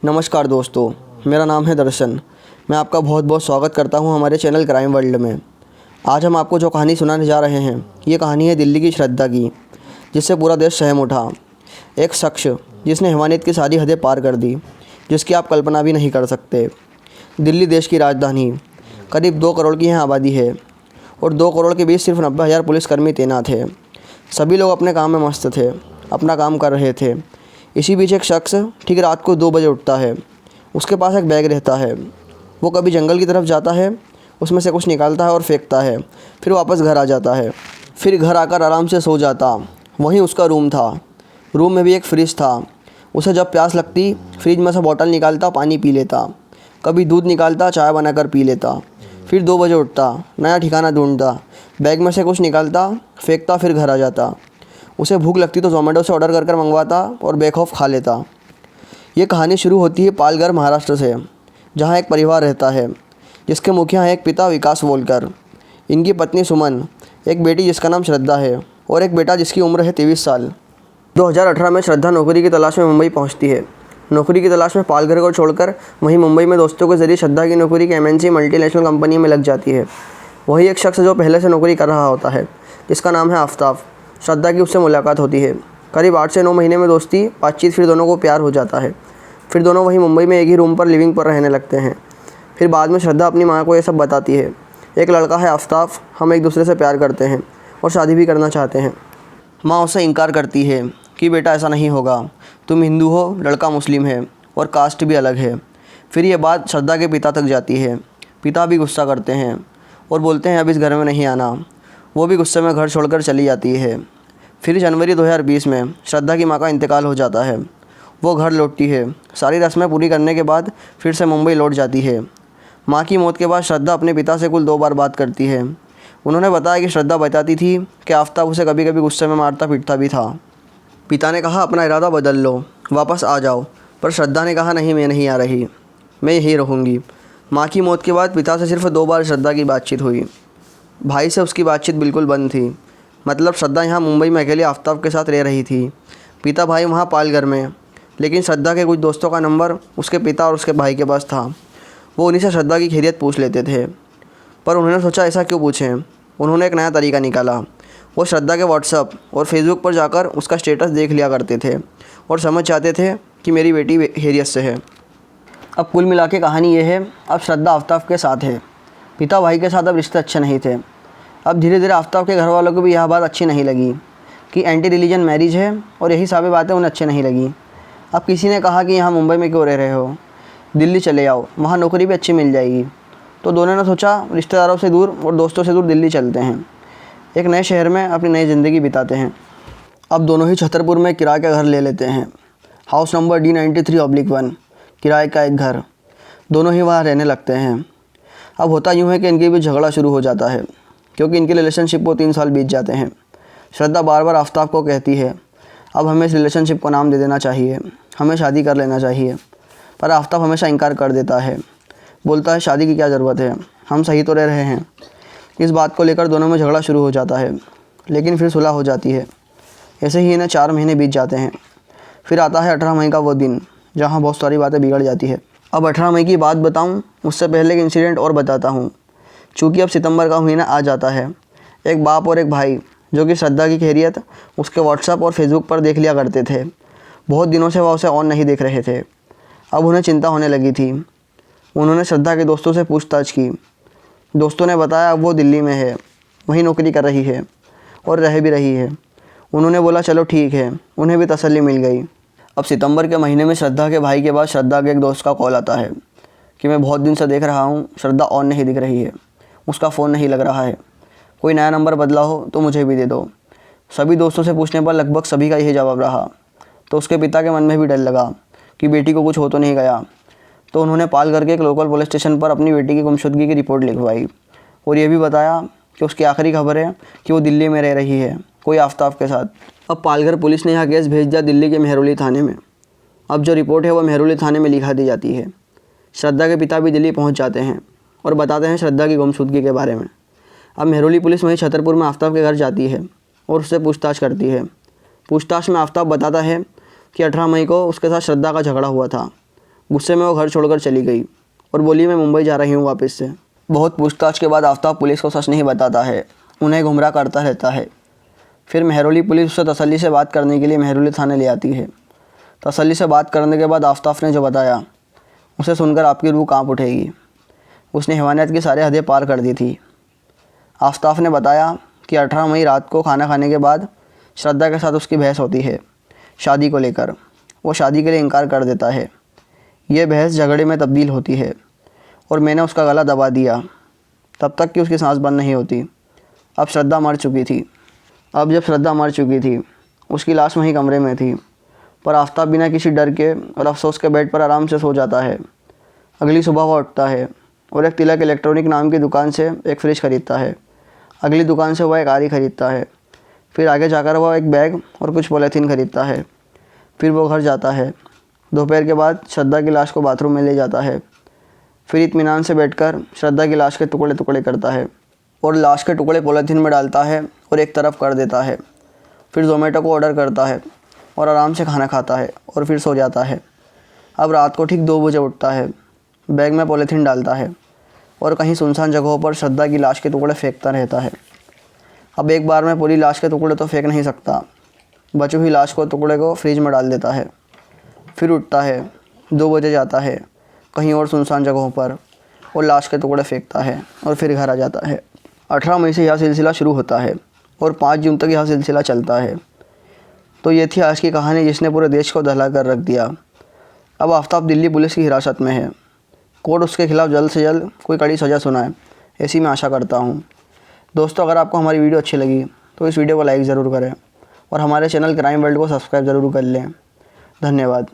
नमस्कार दोस्तों, मेरा नाम है दर्शन। मैं आपका बहुत बहुत स्वागत करता हूं हमारे चैनल क्राइम वर्ल्ड में। आज हम आपको जो कहानी सुनाने जा रहे हैं, ये कहानी है दिल्ली की श्रद्धा की, जिससे पूरा देश सहम उठा। एक शख्स जिसने हैवानियत की सारी हदें पार कर दी, जिसकी आप कल्पना भी नहीं कर सकते। दिल्ली देश की राजधानी, करीब 2 करोड़ की यहाँ आबादी है और 2 करोड़ के बीच सिर्फ 90,000 पुलिसकर्मी तैनात हैं। सभी लोग अपने काम में मस्त थे, अपना काम कर रहे थे। इसी बीच एक शख्स ठीक रात को 2 बजे उठता है। उसके पास एक बैग रहता है। वो कभी जंगल की तरफ जाता है, उसमें से कुछ निकालता है और फेंकता है, फिर वापस घर आ जाता है। फिर घर आकर आराम से सो जाता। वहीं उसका रूम था। रूम में भी एक फ्रिज था। उसे जब प्यास लगती, फ्रिज में से बॉटल निकालता, पानी पी लेता। कभी दूध निकालता, चाय बनाकर पी लेता। फिर 2 बजे उठता, नया ठिकाना ढूंढता, बैग में से कुछ निकालता, फेंकता, फिर घर आ जाता। उसे भूख लगती तो ज़ोमैटो से ऑर्डर कर मंगवाता और बेखौफ खा लेता। ये कहानी शुरू होती है पालघर, महाराष्ट्र से, जहाँ एक परिवार रहता है जिसके मुखिया हैं एक पिता विकास वोलकर, इनकी पत्नी सुमन, एक बेटी जिसका नाम श्रद्धा है और एक बेटा जिसकी उम्र है 23 साल। 2018 में श्रद्धा नौकरी की तलाश में मुंबई पहुँचती है। नौकरी की तलाश में पालघर को छोड़कर वहीं मुंबई में दोस्तों के जरिए श्रद्धा की नौकरी की MNC मल्टीनेशनल कंपनी में लग जाती है। वही एक शख्स जो पहले से नौकरी कर रहा होता है, जिसका नाम है आफ्ताब। श्रद्धा की उससे मुलाकात होती है। करीब 8 से 9 महीने में दोस्ती बातचीत, फिर दोनों को प्यार हो जाता है। फिर दोनों वहीं मुंबई में एक ही रूम पर लिविंग पर रहने लगते हैं। फिर बाद में श्रद्धा अपनी माँ को ये सब बताती है। एक लड़का है आफ्ताब, हम एक दूसरे से प्यार करते हैं और शादी भी करना चाहते हैं। माँ उससे इनकार करती है कि बेटा ऐसा नहीं होगा, तुम हिंदू हो, लड़का मुस्लिम है और कास्ट भी अलग है। फिर ये बात श्रद्धा के पिता तक जाती है। पिता भी गुस्सा करते हैं और बोलते हैं अब इस घर में नहीं आना। वो भी गुस्से में घर छोड़कर चली जाती है। फिर जनवरी 2020 में श्रद्धा की माँ का इंतकाल हो जाता है। वो घर लौटती है। सारी रस्में पूरी करने के बाद फिर से मुंबई लौट जाती है। माँ की मौत के बाद श्रद्धा अपने पिता से कुल 2 बार बात करती है। उन्होंने बताया कि श्रद्धा बताती थी कि आफ्ताब उसे कभी कभी गुस्से में मारता पीटता भी था। पिता ने कहा अपना इरादा बदल लो, वापस आ जाओ, पर श्रद्धा ने कहा नहीं, मैं नहीं आ रही, मैं यहीं रहूँगी। माँ की मौत के बाद पिता से सिर्फ 2 बार श्रद्धा की बातचीत हुई। भाई से उसकी बातचीत बिल्कुल बंद थी। मतलब श्रद्धा यहाँ मुंबई में अकेले आफ्ताब के साथ रह रही थी, पिता भाई वहाँ पालघर में। लेकिन श्रद्धा के कुछ दोस्तों का नंबर उसके पिता और उसके भाई के पास था। वो उन्हीं से श्रद्धा की खैरियत पूछ लेते थे। पर उन्होंने सोचा ऐसा क्यों पूछें। उन्होंने एक नया तरीका निकाला। वो श्रद्धा के व्हाट्सएप और फेसबुक पर जाकर उसका स्टेटस देख लिया करते थे और समझ जाते थे कि मेरी बेटी खैरियत से है। अब कुल मिला के कहानी ये है, अब श्रद्धा आफ्ताब के साथ है। पिता भाई के साथ अब रिश्ते अच्छे नहीं थे। अब धीरे धीरे आफ्ताब के घर वालों को भी यह बात अच्छी नहीं लगी कि एंटी रिलीजन मैरिज है और यही सारी बातें उन्हें अच्छी नहीं लगी। अब किसी ने कहा कि यहाँ मुंबई में क्यों रह रहे हो, दिल्ली चले आओ, वहाँ नौकरी भी अच्छी मिल जाएगी। तो दोनों ने सोचा रिश्तेदारों से दूर और दोस्तों से दूर दिल्ली चलते हैं, एक नए शहर में अपनी नई ज़िंदगी बिताते हैं। अब दोनों ही छतरपुर में किराए का घर ले लेते हैं। हाउस नंबर D93/1, किराए का एक घर। दोनों ही वहाँ रहने लगते हैं। अब होता यूँ है कि इनके भी झगड़ा शुरू हो जाता है, क्योंकि इनके रिलेशनशिप को 3 साल बीत जाते हैं। श्रद्धा बार बार आफ्ताब को कहती है अब हमें इस रिलेशनशिप को नाम दे देना चाहिए, हमें शादी कर लेना चाहिए। पर आफ्ताब हमेशा इनकार कर देता है, बोलता है शादी की क्या ज़रूरत है, हम सही तो रह रहे हैं। इस बात को लेकर दोनों में झगड़ा शुरू हो जाता है, लेकिन फिर सुलह हो जाती है। ऐसे ही इन्हें 4 महीने बीत जाते हैं। फिर आता है 18 मई का वो दिन, जहाँ बहुत सारी बातें बिगड़ जाती है। अब 18 मई की बात बताऊँ, उससे पहले एक इंसिडेंट और बताता हूँ। चूँकि अब सितंबर का महीना आ जाता है, एक बाप और एक भाई जो कि श्रद्धा की खैरियत उसके व्हाट्सएप और फेसबुक पर देख लिया करते थे। बहुत दिनों से वह उसे ऑन नहीं देख रहे थे। अब उन्हें चिंता होने लगी थी। उन्होंने श्रद्धा के दोस्तों से पूछताछ की। दोस्तों ने बताया अब वो दिल्ली में है, वहीं नौकरी कर रही है और रह भी रही है। उन्होंने बोला चलो ठीक है, उन्हें भी तसल्ली मिल गई। अब सितंबर के महीने में श्रद्धा के भाई के बाद श्रद्धा के एक दोस्त का कॉल आता है कि मैं बहुत दिन से देख रहा हूँ, श्रद्धा ऑन नहीं दिख रही है, उसका फ़ोन नहीं लग रहा है, कोई नया नंबर बदला हो तो मुझे भी दे दो। सभी दोस्तों से पूछने पर लगभग सभी का यही जवाब रहा। तो उसके पिता के मन में भी डर लगा कि बेटी को कुछ हो तो नहीं गया। तो उन्होंने पालघर के एक लोकल पुलिस स्टेशन पर अपनी बेटी की गुमशुदगी की रिपोर्ट लिखवाई और ये भी बताया कि उसकी आखिरी खबर है कि वो दिल्ली में रह रही है, कोई आफ्ताब के साथ। अब पालघर पुलिस ने यह केस भेज दिया दिल्ली के मेहरौली थाने में। अब जो रिपोर्ट है वो मेहरौली थाने में लिखा दी जाती है। श्रद्धा के पिता भी दिल्ली पहुंच जाते हैं और बताते हैं श्रद्धा की गुमशुदगी के बारे में। अब मेहरौली पुलिस वहीं छतरपुर में आफ्ताब के घर जाती है और उससे पूछताछ करती है। पूछताछ में आफ्ताब बताता है कि 18 मई को उसके साथ श्रद्धा का झगड़ा हुआ था। गुस्से में वो घर छोड़कर चली गई और बोली, मैं मुंबई जा रही हूँ वापस से। बहुत पूछताछ के बाद आफ्ताब पुलिस को सच नहीं बताता है, उन्हें गुमराह करता रहता है। फिर मेहरौली पुलिस उसे तसल्ली से बात करने के लिए मेहरौली थाने ले आती है। तसल्ली से बात करने के बाद आफ्ताब ने जो बताया उसे सुनकर आपकी रूह कांप उठेगी। उसने हैवानियत की सारी हदें पार कर दी थी। आफ्ताब ने बताया कि 18 मई रात को खाना खाने के बाद श्रद्धा के साथ उसकी बहस होती है शादी को लेकर। वो शादी के लिए इनकार कर देता है। ये बहस झगड़े में तब्दील होती है और मैंने उसका गला दबा दिया तब तक कि उसकी सांस बंद नहीं होती। अब श्रद्धा मर चुकी थी। अब जब श्रद्धा मर चुकी थी उसकी लाश वहीं कमरे में थी, पर आफ्ताब बिना किसी डर के और अफसोस के बेड पर आराम से सो जाता है। अगली सुबह वह उठता है और एक तिलक इलेक्ट्रॉनिक नाम की दुकान से एक फ्रिज खरीदता है। अगली दुकान से वह एक आरी खरीदता है। फिर आगे जाकर वह एक बैग और कुछ पॉलीथीन खरीदता है। फिर वो घर जाता है। दोपहर के बाद श्रद्धा की लाश को बाथरूम में ले जाता है। फिर इत्मीनान से बैठकर श्रद्धा की लाश के टुकड़े टुकड़े करता है और लाश के टुकड़े पॉलीथीन में डालता है और एक तरफ कर देता है। फिर ज़ोमैटो को ऑर्डर करता है और आराम से खाना खाता है और फिर सो जाता है। अब रात को ठीक 2 बजे उठता है, बैग में पॉलीथीन डालता है और कहीं सुनसान जगहों पर श्रद्धा की लाश के टुकड़े फेंकता रहता है। अब एक बार में पूरी लाश के टुकड़े तो फेंक नहीं सकता, बची हुई लाश को टुकड़े को फ्रिज में डाल देता है। फिर उठता है, 2 बजे जाता है कहीं और सुनसान जगहों पर और लाश के टुकड़े फेंकता है और फिर घर आ जाता है। 18 मई से यह सिलसिला शुरू होता है और 5 जून तक यह सिलसिला चलता है। तो ये थी आज की कहानी जिसने पूरे देश को दहला कर रख दिया। अब आफ्ताब दिल्ली पुलिस की हिरासत में है। कोर्ट उसके खिलाफ़ जल्द से जल्द कोई कड़ी सज़ा सुनाए, ऐसी मैं आशा करता हूँ। दोस्तों, अगर आपको हमारी वीडियो अच्छी लगी तो इस वीडियो को लाइक ज़रूर करें और हमारे चैनल क्राइम वर्ल्ड को सब्सक्राइब ज़रूर कर लें। धन्यवाद।